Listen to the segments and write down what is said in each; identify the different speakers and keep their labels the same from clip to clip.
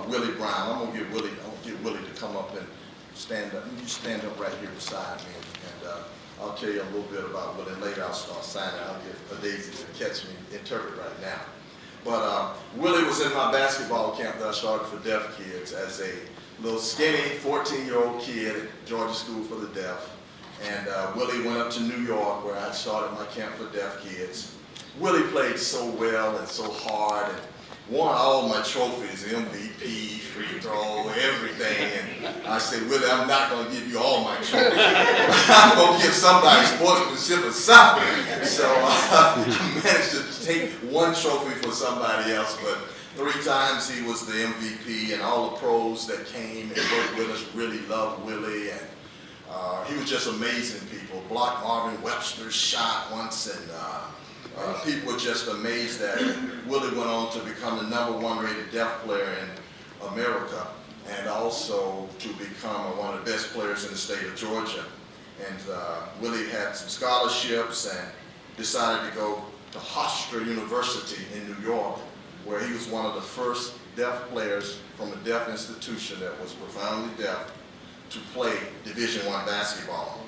Speaker 1: Willie Brown. I'm gonna get Willie to come up and stand up. You stand up right here beside me, and I'll tell you a little bit about Willie. And later I'll start signing. I'll get a Daisy to catch me interpret right now. But Willie was in my basketball camp that I started for deaf kids as a little skinny 14-year-old kid at Georgia School for the Deaf. And Willie went up to New York where I started my camp for deaf kids. Willie played so well and so hard and won all my trophies, MVP, free throw, everything. And I said, Willie, I'm not going to give you all my trophies. I'm going to give somebody sportsmanship or something. So I managed to take one trophy for somebody else, but 3 times he was the MVP, and all the pros that came and worked with us really loved Willie. And he was just amazing people. Blocked Marvin Webster's shot once, and people were just amazed at it. Willie went on to become the #1 rated deaf player in America, and also to become one of the best players in the state of Georgia. And Willie had some scholarships and decided to go to Hofstra University in New York, where he was one of the first deaf players from a deaf institution that was profoundly deaf to play Division I basketball.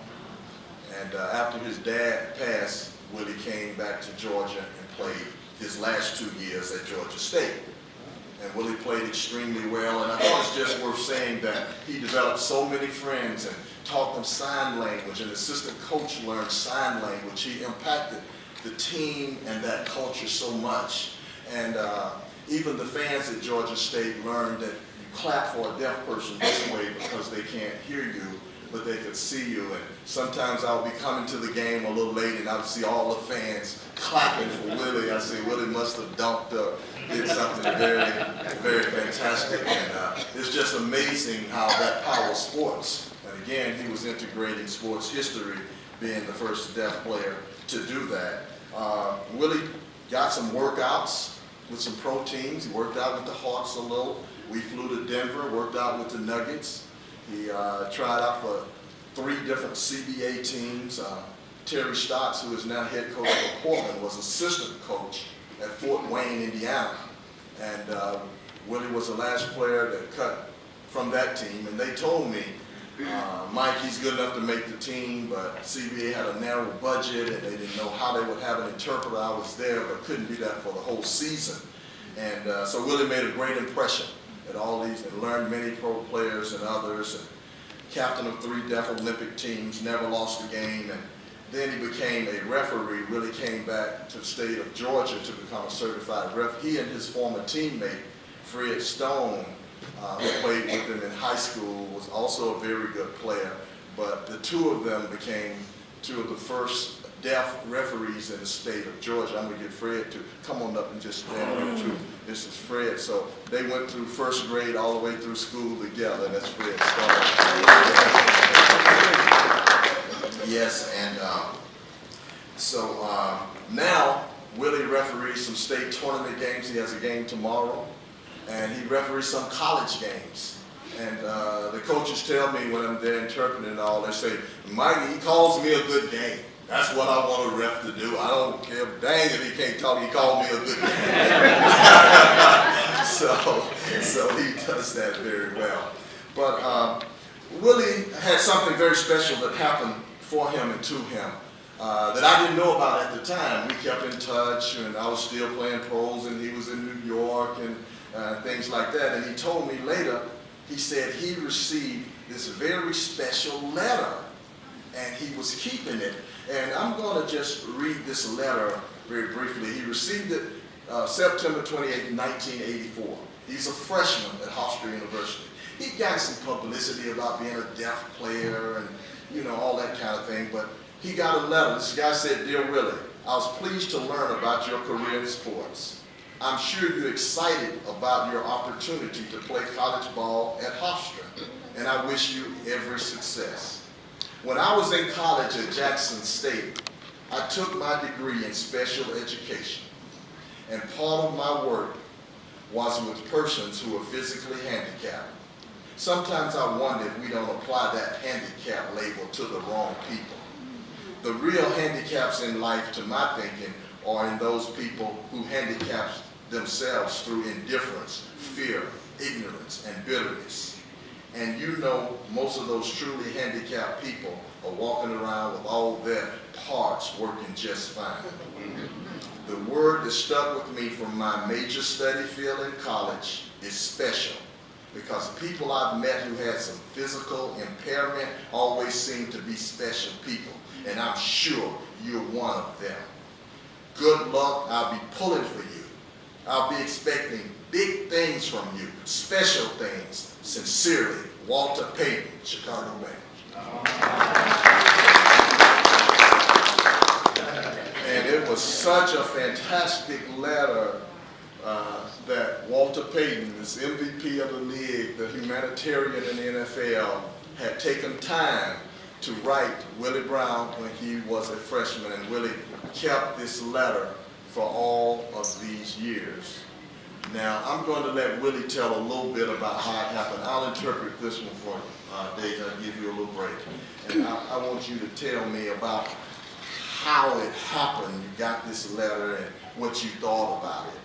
Speaker 1: And after his dad passed, Willie came back to Georgia and played his last 2 years at Georgia State. And Willie played extremely well, and I thought it's just worth saying that he developed so many friends and taught them sign language, and the assistant coach learned sign language. He impacted the team and that culture so much. And even the fans at Georgia State learned that you clap for a deaf person this way because they can't hear you, but they could see you. And sometimes I would be coming to the game a little late and I would see all the fans clapping for Willie. I say, Willie must have dunked up, did something very, very fantastic. And it's just amazing how that power of sports. And again, he was integrating sports history, being the first deaf player to do that. Willie got some workouts with some pro teams. He worked out with the Hawks a little. We flew to Denver, worked out with the Nuggets. He tried out for 3 different CBA teams. Terry Stotts, who is now head coach for Portland, was assistant coach at Fort Wayne, Indiana. And Willie was the last player that cut from that team. And they told me, Mike, he's good enough to make the team, but CBA had a narrow budget and they didn't know how they would have an interpreter. I was there, but couldn't be that for the whole season. And so Willie made a great impression at all these, and learned many pro players and others, and captain of 3 deaf Olympic teams, never lost a game. And then he became a referee. Willie came back to the state of Georgia to become a certified ref. He and his former teammate, Fred Stone, who played with him in high school, was also a very good player. But the 2 of them became 2 of the first deaf referees in the state of Georgia. I'm going to get Fred to come on up and just stand up too. This is Fred. So they went through 1st grade all the way through school together. That's Fred Stone. Yes, and now Willie referees some state tournament games. He has a game tomorrow. And he referees some college games. And the coaches tell me when I'm there interpreting and all, they say, Mike, he calls me a good game. That's what I want a ref to do. I don't care, dang if he can't talk, he called me a good game. so he does that very well. But Willie had something very special that happened for him and to him that I didn't know about at the time. We kept in touch, and I was still playing pros, and he was in New York, and things like that. And he told me later, he said he received this very special letter, and he was keeping it. And I'm going to just read this letter very briefly. He received it September 28, 1984. He's a freshman at Hofstra University. He got some publicity about being a deaf player and, you know, all that kind of thing, but he got a letter. This guy said, Dear Willie, I was pleased to learn about your career in sports. I'm sure you're excited about your opportunity to play college ball at Hofstra, and I wish you every success. When I was in college at Jackson State, I took my degree in special education, and part of my work was with persons who are physically handicapped. Sometimes I wonder if we don't apply that handicap label to the wrong people. The real handicaps in life, to my thinking, are in those people who handicap themselves through indifference, fear, ignorance, frustrations and bitterness. And you know most of those truly handicapped people are walking around with all their parts working just fine. The word that stuck with me from my major study field in college is special, because people I've met who had some physical impairment always seem to be special people, and I'm sure you're one of them. Good luck. I'll be pulling for you. I'll be expecting big things from you, special things. Sincerely, Walter Payton, Chicago Bears. And it was such a fantastic letter that Walter Payton, this MVP of the league, the humanitarian in the NFL, had taken time to write Willie Brown when he was a freshman, and Willie kept this letter for all of these years. Now, I'm going to let Willie tell a little bit about how it happened. I'll interpret this one for you, Dave. I'll give you a little break. And I want you to tell me about how it happened. You got this letter and what you thought about it.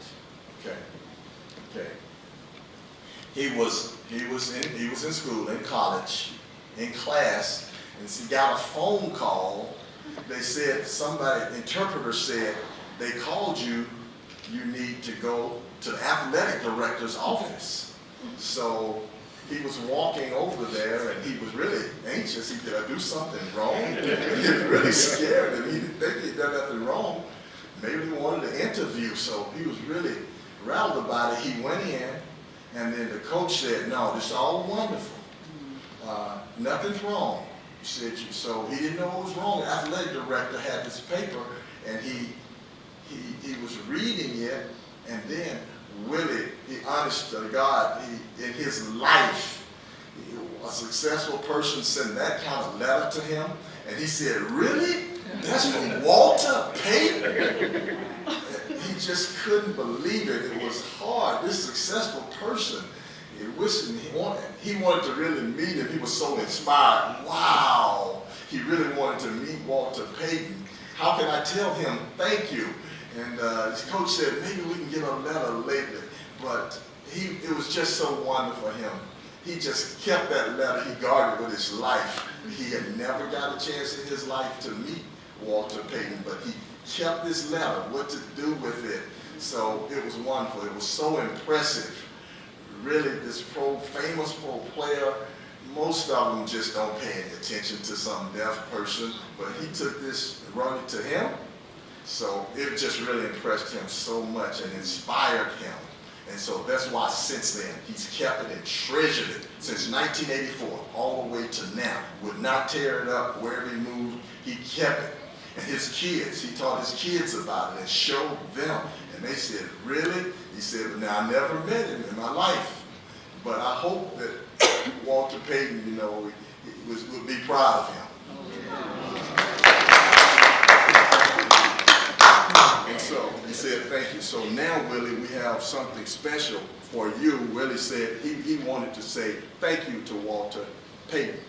Speaker 1: Okay. He was in school, in college, in class, and he got a phone call. They said, interpreter said, they called you, you need to go to the athletic director's office. So he was walking over there, and he was really anxious. Did I do something wrong? He was really scared, and he didn't think he'd done nothing wrong. Maybe he wanted an interview, so he was really rattled about it. He went in, and then the coach said, no, this is all wonderful. Nothing's wrong. He said, so he didn't know what was wrong. The athletic director had this paper, and he was reading it, and then Willie, honest to God, in his life, a successful person sent that kind of letter to him, and he said, really? That's from Walter Payton? He just couldn't believe it. It was hard. This successful person, he wanted to really meet him. He was so inspired. Wow. He really wanted to meet Walter Payton. How can I tell him thank you? And his coach said, maybe we can get a letter later. But it was just so wonderful for him. He just kept that letter. He guarded with his life. He had never got a chance in his life to meet Walter Payton, but he kept this letter, what to do with it. So it was wonderful. It was so impressive. Really, this famous pro player, most of them just don't pay any attention to some deaf person, but he took this and brought it to him. So it just really impressed him so much and inspired him. And so that's why since then, he's kept it and treasured it since 1984, all the way to now. Would not tear it up wherever he moved. He kept it. And his kids, he taught his kids about it and showed them. And they said, really? He said, now I never met him in my life. But I hope that Walter Payton, would be proud of him. And so he said, thank you. So now, Willie, we have something special for you. Willie said he wanted to say thank you to Walter Payton.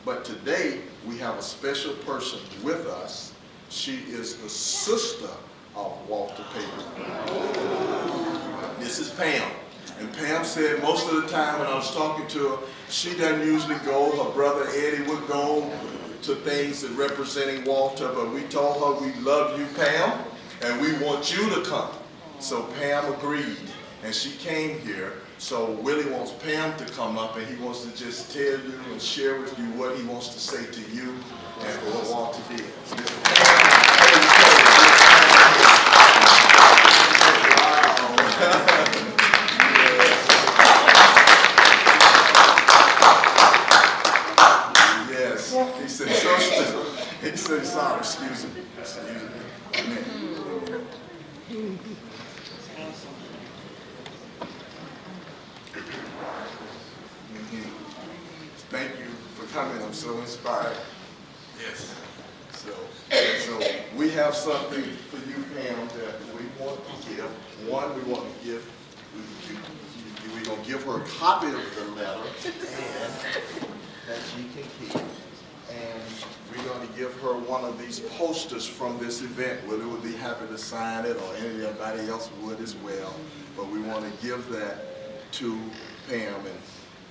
Speaker 1: But today, we have a special person with us. She is the sister of Walter Payton. This is Pam. And Pam said most of the time when I was talking to her, she doesn't usually go. Her brother Eddie would go to things that representing Walter, but we told her we love you, Pam, and we want you to come. So Pam agreed, and she came here. So Willie wants Pam to come up, and he wants to just tell you and share with you what he wants to say to you and what Walter did. Yes, he said sorry, excuse me. Thank you for coming. I'm so inspired. Yes. So we have something for you, Pam, that we want to give. One, we're going to give her a copy of the letter and that she can keep. And we're going to give her one of these posters from this event. Willie would be happy to sign it, or anybody else would as well. But we want to give that to Pam,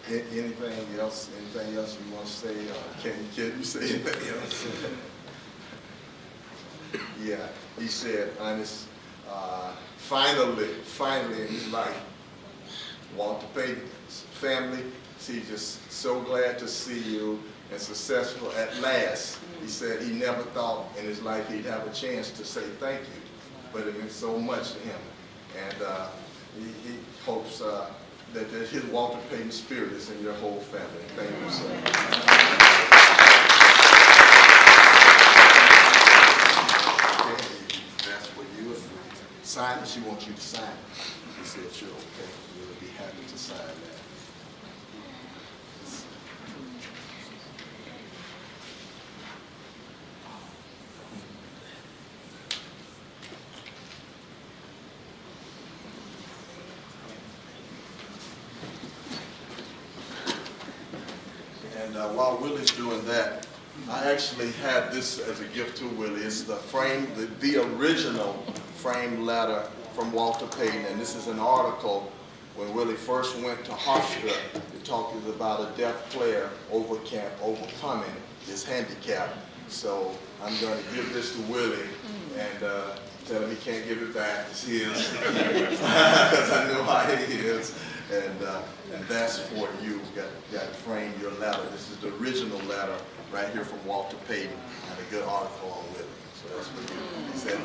Speaker 1: and anything else you want to say, or can you say anything else? Yeah, he said, Ernest, finally in his life, Walter Payton's family, he's just so glad to see you and successful at last. He said he never thought in his life he'd have a chance to say thank you, but it meant so much to him. And he hopes that his Walter Payton spirit is in your whole family. Thank you so much. That's for you. Sign it. She wants you to sign it. He said, sure, okay. We'll be happy to sign that. And while Willie's doing that, I actually had this as a gift to Willie. It's the frame, the original frame letter from Walter Payton, and this is an article when Willie first went to Hofstra. It talks about a deaf player overcoming his handicap. So I'm going to give this to Willie and tell him he can't give it back. It's his, because I know how he is. And that's for you. Got to frame your letter. This is the original letter right here from Walter Payton, and a good article on Willie. So that's for you. He said,